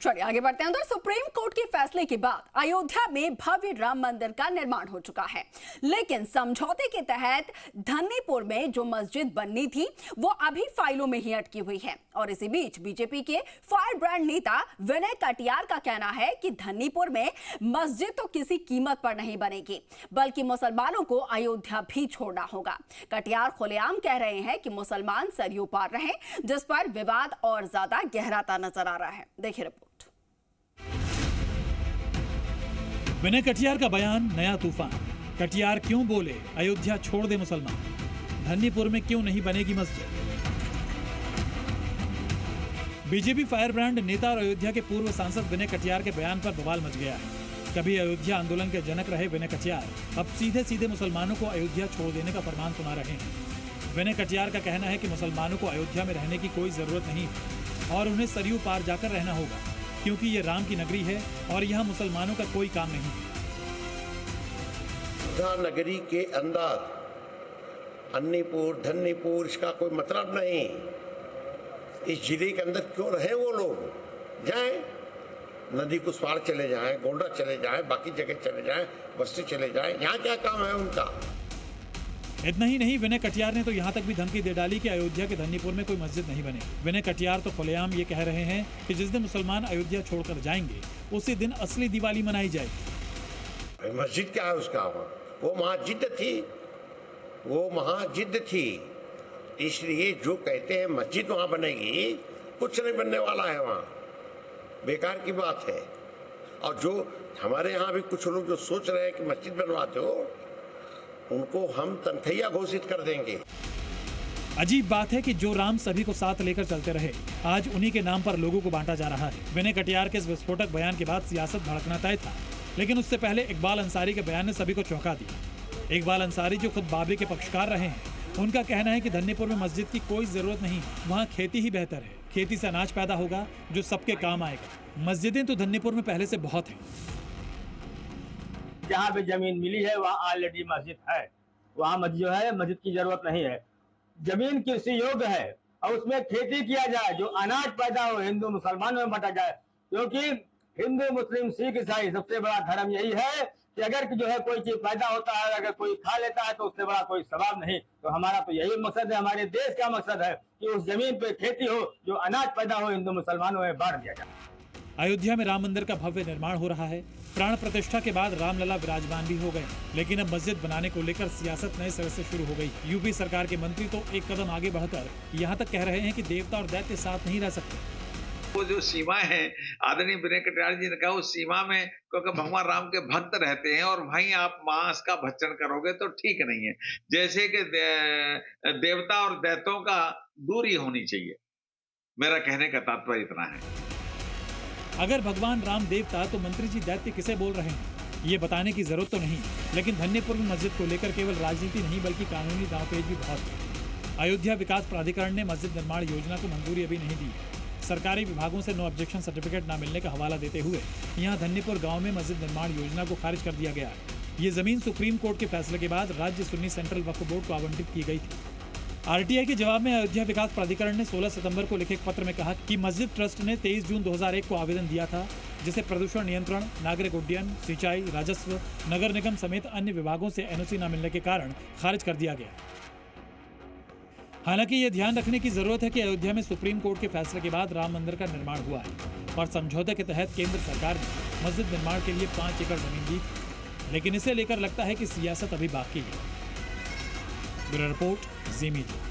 चलिए आगे बढ़ते हैं। सुप्रीम कोर्ट के फैसले के बाद अयोध्या में भव्य राम मंदिर का निर्माण हो चुका है, लेकिन समझौते के तहत धन्नीपुर में जो मस्जिद बननी थी वो अभी फाइलों में ही अटकी हुई है। और इसी बीच बीजेपी के फायर ब्रांड नेता विनय कटियार का कहना है कि धन्नीपुर में मस्जिद तो किसी कीमत पर नहीं बनेगी, बल्कि मुसलमानों को अयोध्या भी छोड़ना होगा। कटियार खुलेआम कह रहे हैं कि मुसलमान सरयू पार रहे, जिस पर विवाद और ज्यादा गहराता नजर आ रहा है। देखिए रिपोर्ट। विनय कटियार का बयान नया तूफान। कटियार क्यों बोले अयोध्या छोड़ दे मुसलमान, धन्नीपुर में क्यों नहीं बनेगी मस्जिद। बीजेपी फायर ब्रांड नेता और अयोध्या के पूर्व सांसद विनय कटियार के बयान पर बवाल मच गया है। कभी अयोध्या आंदोलन के जनक रहे विनय कटियार अब सीधे सीधे मुसलमानों को अयोध्या छोड़ देने का फरमान सुना रहे हैं। विनय कटियार का कहना है कि मुसलमानों को अयोध्या में रहने की कोई जरूरत नहीं है और उन्हें सरयू पार जाकर रहना होगा, क्योंकि ये राम की नगरी है और यहाँ मुसलमानों का कोई काम नहीं है। नगरी के अंदर अन्नीपुर धन्नीपुर इसका कोई मतलब नहीं। इस जिले के अंदर क्यों रहे वो लोग, जाएं नदी कुछ पार चले जाएं, गोंडा चले जाएं, बाकी जगह चले जाएं, बस्ती चले जाएं, यहाँ क्या काम है उनका। इतना ही नहीं, विनय कटियार ने तो यहाँ तक भी धमकी दे डाली कि अयोध्या के धन्नीपुर में कोई मस्जिद नहीं बने। विनय कटियार तो खुलेआम ये कह रहे हैं कि जिस दिन मुसलमान अयोध्या छोड़कर जाएंगे उसी दिन असली दिवाली मनाई जाएगी। मस्जिद क्या है उसका, वो महाजिद थी, वो महाजिद थी। इसलिए जो कहते हैं मस्जिद वहां बनेगी, कुछ नहीं बनने वाला है वहां, बेकार की बात है। और जो हमारे यहाँ भी कुछ लोग जो सोच रहे हैं कि मस्जिद बनवाते हो, उनको हम तनखैया घोषित कर देंगे। अजीब बात है कि जो राम सभी को साथ लेकर चलते रहे, आज उन्हीं के नाम पर लोगों को बांटा जा रहा है। विनय कटियार के इस विस्फोटक बयान के बाद सियासत भड़कना तय था, लेकिन उससे पहले इकबाल अंसारी के बयान ने सभी को चौंका दिया। इकबाल अंसारी जो खुद बाबरी के पक्षकार रहे हैं, उनका कहना है कि धन्नीपुर में मस्जिद की कोई जरूरत नहीं, वहाँ खेती ही बेहतर है। खेती से अनाज पैदा होगा जो सबके काम आएगा। मस्जिदें तो धन्नीपुर में पहले से बहुत हैं। जहाँ भी जमीन मिली है वहाँ ऑलरेडी मस्जिद है, वहाँ जो है मस्जिद की जरूरत नहीं है। जमीन कृषि योग्य है और उसमें खेती किया जाए, जो अनाज पैदा हो हिंदू मुसलमानों में बांटा जाए, क्योंकि हिंदू मुस्लिम सिख ईसाई सबसे बड़ा धर्म यही है कि अगर जो है कोई चीज पैदा होता है, अगर कोई खा लेता है तो उससे बड़ा कोई सवाब नहीं। तो हमारा तो यही मकसद है, हमारे देश का मकसद है कि उस जमीन पे खेती हो, जो अनाज पैदा हो हिंदू मुसलमानों में बांट दिया जाए। अयोध्या में राम मंदिर का भव्य निर्माण हो रहा है। प्राण प्रतिष्ठा के बाद रामलला विराजमान भी हो गए, लेकिन अब मस्जिद बनाने को लेकर सियासत नए सिरे से शुरू हो गई। यूपी सरकार के मंत्री तो एक कदम आगे बढ़कर यहाँ तक कह रहे हैं कि देवता और दैत्य साथ नहीं रह सकते। वो जो सीमा है, आदरणीय विनय कटियार जी ने कहा, उस सीमा में क्योंकि भगवान राम के भक्त रहते हैं और वहीं आप मांस का भक्षण करोगे तो ठीक नहीं है। जैसे कि देवता और दैत्यों का दूरी होनी चाहिए। मेरा कहने का तात्पर्य इतना है। अगर भगवान राम देवता तो मंत्री जी दैत्य किसे बोल रहे हैं, ये बताने की जरूरत तो नहीं। लेकिन धन्नीपुर में मस्जिद को लेकर केवल राजनीति नहीं बल्कि कानूनी दांवपेच भी बहुत है। अयोध्या विकास प्राधिकरण ने मस्जिद निर्माण योजना को मंजूरी अभी नहीं दी। सरकारी विभागों से नो ऑब्जेक्शन सर्टिफिकेट न मिलने का हवाला देते हुए यहाँ धन्नीपुर गाँव में मस्जिद निर्माण योजना को खारिज कर दिया गया। ये जमीन सुप्रीम कोर्ट के फैसले के बाद राज्य सुन्नी सेंट्रल वक्फ बोर्ड को आवंटित की गई थी। आरटीआई के जवाब में अयोध्या विकास प्राधिकरण ने 16 सितंबर को लिखे एक पत्र में कहा कि मस्जिद ट्रस्ट ने 23 जून 2001 को आवेदन दिया था, जिसे प्रदूषण नियंत्रण, नागरिक उड्डयन, सिंचाई, राजस्व, नगर निगम समेत अन्य विभागों से एनओसी न मिलने के कारण खारिज कर दिया गया। हालांकि ये ध्यान रखने की जरूरत है कि अयोध्या में सुप्रीम कोर्ट के फैसले के बाद राम मंदिर का निर्माण हुआ है और समझौते के तहत केंद्र सरकार ने मस्जिद निर्माण के लिए 5 एकड़ जमीन दी थी, लेकिन इसे लेकर लगता है कि सियासत अभी बाकी है। ब्यूरो रिपोर्ट, जी मीडिया।